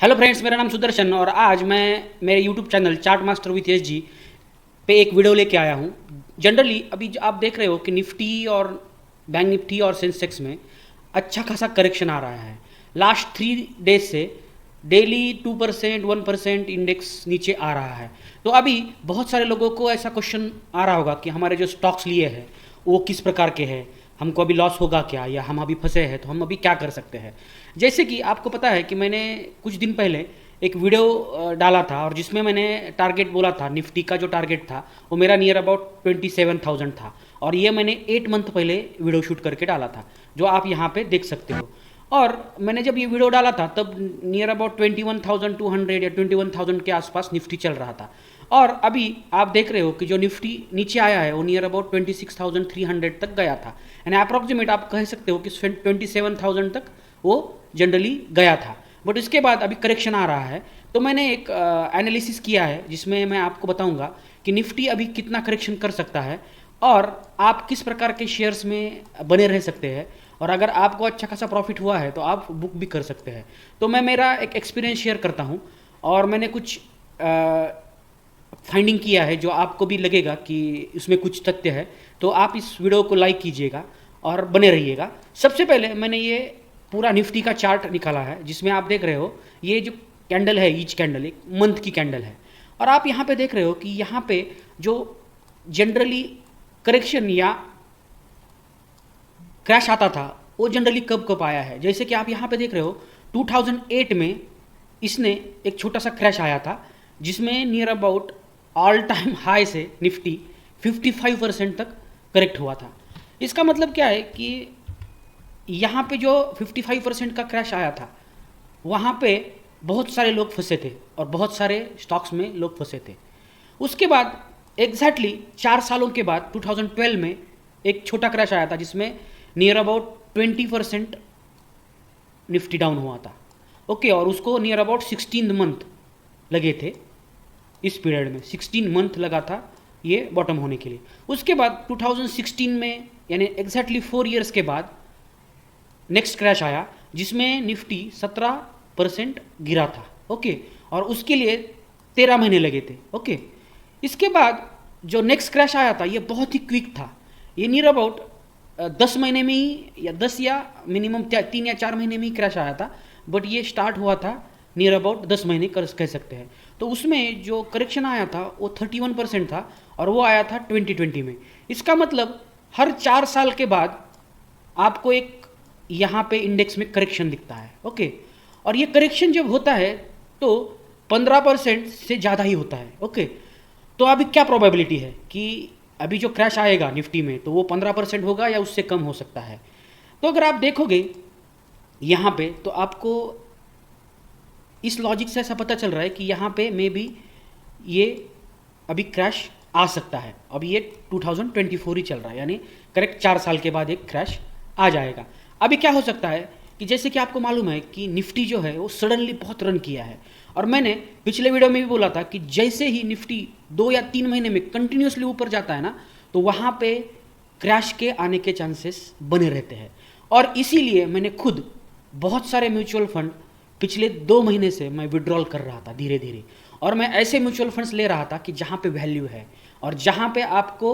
Hello friends, मेरा नाम सुदर्शन और आज मैं मेरे YouTube channel chart master with S G पे एक वीडियो लेके आया हूँ। जनरली अभी आप देख रहे हो कि निफ्टी और बैंक निफ्टी और सेंसेक्स में अच्छा खासा करेक्शन आ रहा है। लास्ट 3 डेज से डेली 2% 1% इंडेक्स नीचे आ रहा है। तो अभी बहुत सारे लोगों को ऐसा क्वेश्चन आ रहा होगा कि हमारे जो स्टॉक्स लिए हैं वो किस प्रकार के हैं, हमको अभी लॉस होगा क्या, या हम अभी फंसे हैं तो हम अभी क्या कर सकते हैं। जैसे कि आपको पता है कि मैंने कुछ दिन पहले एक वीडियो डाला था और जिसमें मैंने टारगेट बोला था, निफ्टी का जो टारगेट था वो मेरा नियर अबाउट 27,000 था और ये मैंने 8 मंथ पहले वीडियो शूट करके डाला था, जो आप यहाँ पे देख सकते हो। और मैंने जब ये वीडियो डाला था तब नियर अबाउट 21,200 या 21,000 के आसपास निफ्टी चल रहा था। और अभी आप देख रहे हो कि जो निफ्टी नीचे आया है वो नियर अबाउट 26,300 तक गया था, यानी अप्रॉक्सीमेट आप कह सकते हो कि 27,000 तक वो जनरली गया था। बट इसके बाद अभी करेक्शन आ रहा है। तो मैंने एक एनालिसिस किया है जिसमें मैं आपको बताऊंगा कि निफ्टी अभी कितना करेक्शन कर सकता है और आप किस प्रकार के शेयर्स में बने रह सकते हैं, और अगर आपको अच्छा खासा प्रॉफिट हुआ है तो आप बुक भी कर सकते हैं। तो मैं मेरा एक एक्सपीरियंस शेयर करता हूँ और मैंने कुछ फाइंडिंग किया है जो आपको भी लगेगा कि उसमें कुछ तथ्य है। तो आप इस वीडियो को लाइक कीजिएगा और बने रहिएगा। सबसे पहले मैंने ये पूरा निफ्टी का चार्ट निकाला है जिसमें आप देख रहे हो ये जो कैंडल है, ईच कैंडल एक मंथ की कैंडल है। और आप यहाँ पे देख रहे हो कि यहाँ पे जो जनरली करेक्शन या क्रैश आता था वो जनरली कब कब आया है। जैसे कि आप यहाँ पे देख रहे हो 2008 में इसने एक छोटा सा क्रैश आया था जिसमें near about all time high से निफ्टी 55% तक करेक्ट हुआ था। इसका मतलब क्या है कि यहाँ पे जो 55% का क्रैश आया था वहाँ पे बहुत सारे लोग फंसे थे और बहुत सारे स्टॉक्स में लोग फंसे थे। उसके बाद एग्जैक्टली 4 सालों के बाद 2012 में एक छोटा क्रैश आया था जिसमें नियर अबाउट 20% निफ्टी डाउन हुआ था। ओके, और उसको नियर अबाउट 16 मंथ लगे थे। इस पीरियड में 16 मंथ लगा था ये बॉटम होने के लिए। उसके बाद 2016 में यानी एग्जैक्टली 4 ईयर्स के बाद नेक्स्ट क्रैश आया जिसमें निफ्टी 17% गिरा था। ओके, और उसके लिए 13 महीने लगे थे। ओके, इसके बाद जो नेक्स्ट क्रैश आया था ये बहुत ही क्विक था। ये नियर अबाउट 10 महीने में ही या 10 या मिनिमम 3 या 4 महीने में ही क्रैश आया था। बट ये स्टार्ट हुआ था नियर अबाउट 10 महीने कह सकते हैं। तो उसमें जो करेक्शन आया था वो 31% था और वो आया था 2020 में। इसका मतलब हर 4 साल के बाद आपको एक यहाँ पे इंडेक्स में करेक्शन दिखता है। ओके, और ये करेक्शन जब होता है तो 15% से ज़्यादा ही होता है। ओके, तो अभी क्या प्रोबेबिलिटी है कि अभी जो क्रैश आएगा निफ्टी में तो वो 15% होगा या उससे कम हो सकता है। तो अगर आप देखोगे यहाँ पे तो आपको इस लॉजिक से ऐसा पता चल रहा है कि यहाँ पे मे बी ये अभी क्रैश आ सकता है। अभी ये 2024 ही चल रहा है, यानी करेक्ट 4 साल के बाद एक क्रैश आ जाएगा। अभी क्या हो सकता है कि जैसे कि आपको मालूम है कि निफ्टी जो है वो सडनली बहुत रन किया है और मैंने पिछले वीडियो में भी बोला था कि जैसे ही निफ्टी 2 या 3 महीने में कंटिन्यूसली ऊपर जाता है ना तो वहाँ पे क्रैश के आने के चांसेस बने रहते हैं। और इसीलिए मैंने खुद बहुत सारे म्यूचुअल फंड पिछले 2 महीने से मैं विड्रॉल कर रहा था धीरे धीरे, और मैं ऐसे म्यूचुअल फंड्स ले रहा था कि जहाँ पे वैल्यू है और जहाँ पे आपको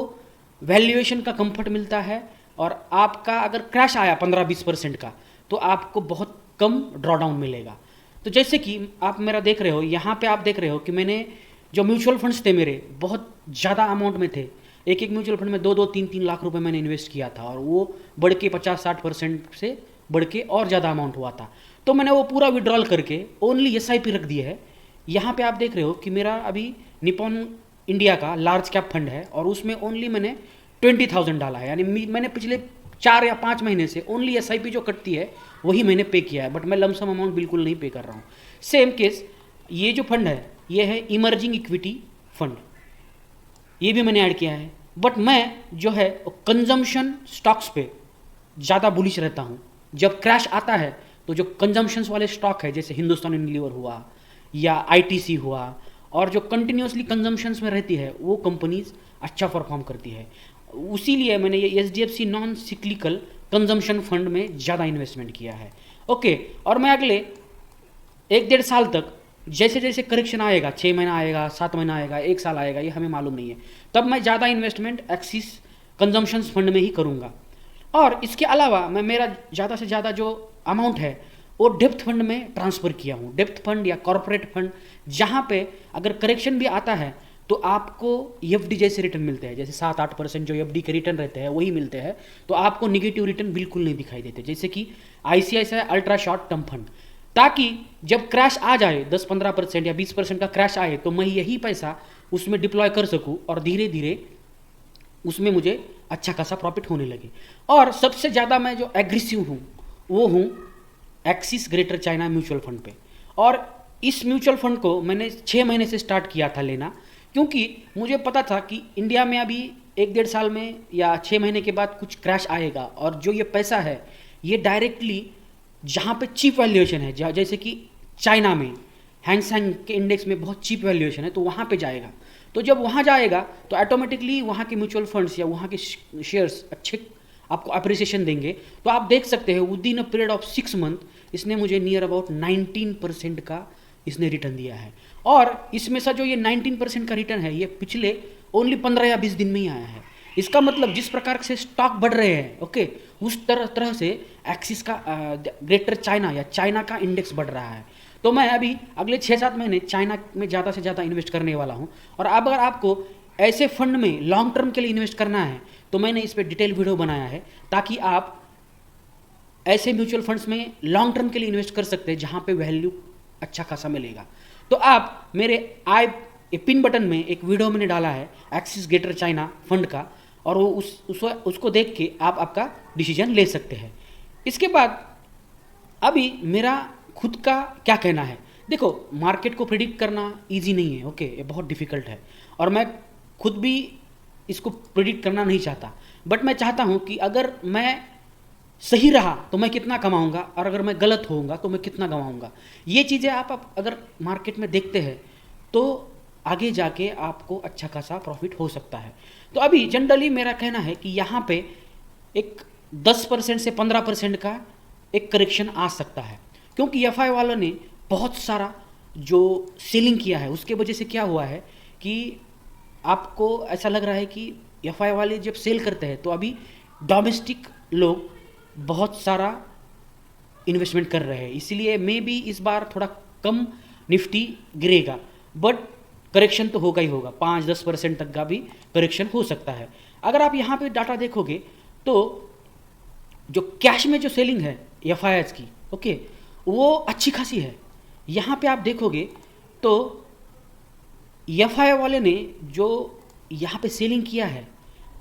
वैल्यूएशन का कंफर्ट मिलता है। और आपका अगर क्रैश आया 15-20% का तो आपको बहुत कम ड्रॉडाउन मिलेगा। तो जैसे कि आप मेरा देख रहे हो यहाँ पे आप देख रहे हो कि मैंने जो म्यूचुअल फंड्स थे मेरे बहुत ज़्यादा अमाउंट में थे। एक एक म्यूचुअल फंड में 2-2 3-3 लाख रुपए मैंने इन्वेस्ट किया था और वो बढ़ के 50-60% से बढ़ के और ज़्यादा अमाउंट हुआ था। तो मैंने वो पूरा विड्रॉल करके ओनली SIP रख दिया है। यहाँ पे आप देख रहे हो कि मेरा अभी निपॉन इंडिया का लार्ज कैप फंड है और उसमें ओनली मैंने 20,000 डाला है, यानी मैंने पिछले 4 या 5 महीने से ओनली SIP जो कटती है वही मैंने पे किया है, बट मैं लमसम अमाउंट बिल्कुल नहीं पे कर रहा हूँ। सेम केस ये जो फंड है ये है इमर्जिंग इक्विटी फंड, ये भी मैंने ऐड किया है। बट मैं जो है कंजम्पशन स्टॉक्स पे ज़्यादा बुलिश रहता हूँ। जब क्रैश आता है तो जो कंजम्पशंस वाले स्टॉक है जैसे हिंदुस्तान यूनिलीवर हुआ या ITC हुआ और जो कंटिन्यूसली कंजम्पशंस में रहती है वो कंपनीज अच्छा परफॉर्म करती है। उसीलिए मैंने ये HDFC non cyclical consumption fund में ज़्यादा इन्वेस्टमेंट किया है। ओके, और मैं अगले एक डेढ़ साल तक जैसे जैसे करेक्शन आएगा, 6 महीना आएगा, 7 महीना आएगा, 1 साल आएगा, ये हमें मालूम नहीं है, तब मैं ज़्यादा इन्वेस्टमेंट एक्सिस कंजम्पशंस फंड में ही करूँगा। और इसके अलावा मैं मेरा ज़्यादा से ज़्यादा जो अमाउंट है वो डेप्थ फंड में ट्रांसफ़र किया हूँ। डेप्थ फंड या कॉरपोरेट फंड, जहाँ पे अगर करेक्शन भी आता है तो आपको एफडी जैसे रिटर्न मिलते हैं, जैसे 7-8% जो एफडी के रिटर्न रहते हैं वही मिलते हैं, तो आपको निगेटिव रिटर्न बिल्कुल नहीं दिखाई देते, जैसे कि ICICI ultra short term fund. ताकि जब क्रैश आ जाए 10-15% या 20% का क्रैश आए तो मैं यही पैसा उसमें डिप्लॉय कर सकूँ और धीरे धीरे उसमें मुझे अच्छा खासा प्रॉफिट होने लगे। और सबसे ज़्यादा मैं जो एग्रेसिव हूँ वो हूँ axis greater China mutual fund पे। और इस म्यूचुअल फंड को मैंने 6 महीने से स्टार्ट किया था लेना, क्योंकि मुझे पता था कि इंडिया में अभी 1-1.5 साल में या 6 महीने के बाद कुछ क्रैश आएगा, और जो ये पैसा है ये डायरेक्टली जहाँ पे चीप वैल्यूएशन है, जैसे कि चाइना में हैंगसेंग के इंडेक्स में बहुत चीप वैल्यूएशन है, तो वहाँ पे जाएगा। तो जब वहाँ जाएगा तो ऑटोमेटिकली वहाँ के म्यूचुअल फंड्स या वहाँ के शेयर्स अच्छे आपको अप्रिसिएशन देंगे। तो आप देख सकते हैं with in a period of 6 month इसने मुझे नियर अबाउट 19% का इसने रिटर्न दिया है। और इसमें से जो ये 19% का रिटर्न है ये पिछले ओनली 15 या 20 दिन में ही आया है। इसका मतलब जिस प्रकार से स्टॉक बढ़ रहे हैं, ओके, उस तरह से एक्सिस का ग्रेटर चाइना या चाइना का इंडेक्स बढ़ रहा है। तो मैं अभी अगले 6-7 महीने चाइना में ज़्यादा से ज़्यादा इन्वेस्ट करने वाला हूँ। और अब अगर आपको ऐसे फंड में लॉन्ग टर्म के लिए इन्वेस्ट करना है तो मैंने इस पर डिटेल वीडियो बनाया है, ताकि आप ऐसे म्यूचुअल फंड्स में लॉन्ग टर्म के लिए इन्वेस्ट कर सकते हैं जहाँ पे वैल्यू अच्छा खासा मिलेगा। तो आप मेरे पिन बटन में एक वीडियो मैंने डाला है एक्सिस ग्रेटर चाइना फंड का, और वो उसको देख के आप आपका डिसीजन ले सकते हैं। इसके बाद अभी मेरा खुद का क्या कहना है। देखो, मार्केट को प्रिडिक्ट करना इजी नहीं है, ओके, ये बहुत डिफिकल्ट है, और मैं खुद भी इसको प्रिडिक्ट करना नहीं चाहता। बट मैं चाहता हूँ कि अगर मैं सही रहा तो मैं कितना कमाऊँगा, और अगर मैं गलत होऊंगा तो मैं कितना गंवाऊँगा। ये चीज़ें आप अगर मार्केट में देखते हैं तो आगे जाके आपको अच्छा खासा प्रॉफिट हो सकता है। तो अभी जनरली मेरा कहना है कि यहाँ पे एक 10% से 15% का एक करेक्शन आ सकता है, क्योंकि एफ आई वालों ने बहुत सारा जो सेलिंग किया है उसके वजह से क्या हुआ है कि आपको ऐसा लग रहा है कि एफ आई वाले जब सेल करते हैं तो अभी डोमेस्टिक लोग बहुत सारा इन्वेस्टमेंट कर रहे हैं, इसीलिए मे बी इस बार थोड़ा कम निफ्टी गिरेगा, बट करेक्शन तो होगा ही होगा। 5-10% तक का भी करेक्शन हो सकता है। अगर आप यहाँ पे डाटा देखोगे तो जो कैश में जो सेलिंग है एफ आई की, ओके, वो अच्छी खासी है। यहाँ पे आप देखोगे तो एफ आई वाले ने जो यहाँ पे सेलिंग किया है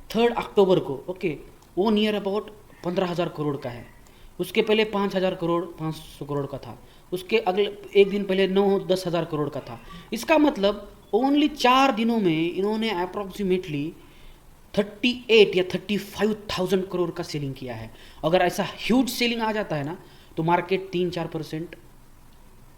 3 अक्टूबर को, ओके, वो नियर अबाउट 15,000 करोड़ का है। उसके पहले 5,000 करोड़ 500 करोड़ का था, उसके अगले एक दिन पहले 9-10 हज़ार करोड़ का था। इसका मतलब ओनली 4 दिनों में इन्होंने अप्रॉक्सीमेटली 38 या 35,000 करोड़ का सेलिंग किया है। अगर ऐसा ह्यूज सेलिंग आ जाता है ना तो मार्केट 3-4%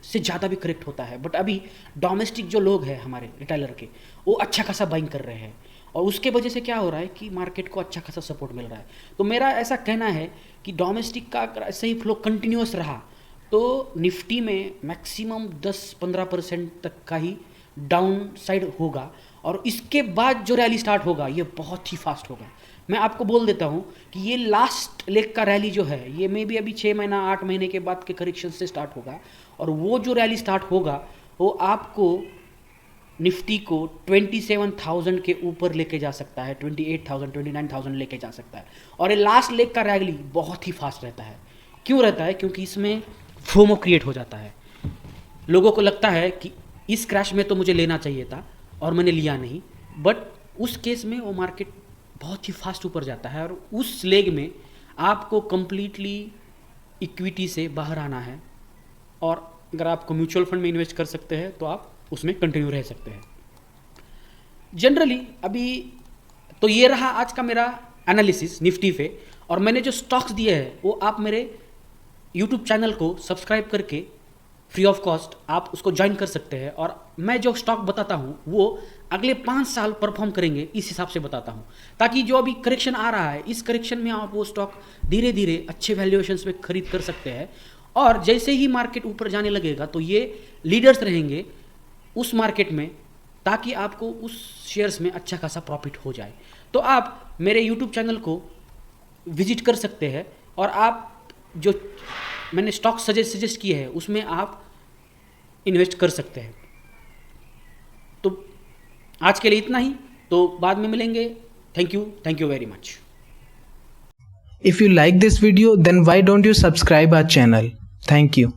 से ज़्यादा भी करेक्ट होता है। बट अभी डोमेस्टिक जो लोग हैं हमारे रिटेलर के, वो अच्छा खासा बाइंग कर रहे हैं, और उसके वजह से क्या हो रहा है कि मार्केट को अच्छा खासा सपोर्ट मिल रहा है। तो मेरा ऐसा कहना है कि डोमेस्टिक का अगर ऐसा ही फ्लो कंटिन्यूस रहा तो निफ्टी में मैक्सिमम 10-15% तक का ही डाउन साइड होगा, और इसके बाद जो रैली स्टार्ट होगा ये बहुत ही फास्ट होगा। मैं आपको बोल देता हूँ कि ये लास्ट लेग का रैली जो है ये मे बी अभी 6 महीना 8 महीने के बाद के करेक्शन से स्टार्ट होगा, और वो जो रैली स्टार्ट होगा वो आपको निफ्टी को 27,000 के ऊपर लेके जा सकता है, 28,000 29,000 लेके जा सकता है। और ये लास्ट लेग का रैली बहुत ही फास्ट रहता है। क्यों रहता है? क्योंकि इसमें फोमो क्रिएट हो जाता है। लोगों को लगता है कि इस क्रैश में तो मुझे लेना चाहिए था और मैंने लिया नहीं, बट उस केस में वो मार्केट बहुत ही फास्ट ऊपर जाता है, और उस लेग में आपको कंप्लीटली इक्विटी से बाहर आना है। और अगर आपको म्यूचुअल फंड में इन्वेस्ट कर सकते हैं तो आप उसमें कंटिन्यू रह सकते हैं। जनरली अभी तो ये रहा आज का मेरा एनालिसिस निफ्टी पे, और मैंने जो स्टॉक्स दिए हैं वो आप मेरे यूट्यूब चैनल को सब्सक्राइब करके फ्री ऑफ कॉस्ट आप उसको ज्वाइन कर सकते हैं। और मैं जो स्टॉक बताता हूँ वो अगले 5 साल परफॉर्म करेंगे इस हिसाब से बताता हूँ, ताकि जो अभी करेक्शन आ रहा है इस करेक्शन में आप वो स्टॉक धीरे धीरे अच्छे वैल्यूएशंस में खरीद कर सकते हैं। और जैसे ही मार्केट ऊपर जाने लगेगा तो ये लीडर्स रहेंगे उस मार्केट में, ताकि आपको उस शेयर्स में अच्छा खासा प्रॉफिट हो जाए। तो आप मेरे यूट्यूब चैनल को विजिट कर सकते हैं और आप जो मैंने स्टॉक सजेस्ट किए हैं उसमें आप इन्वेस्ट कर सकते हैं। तो आज के लिए इतना ही, तो बाद में मिलेंगे। Thank you very much. If you like this video, then why don't you subscribe our channel? Thank you.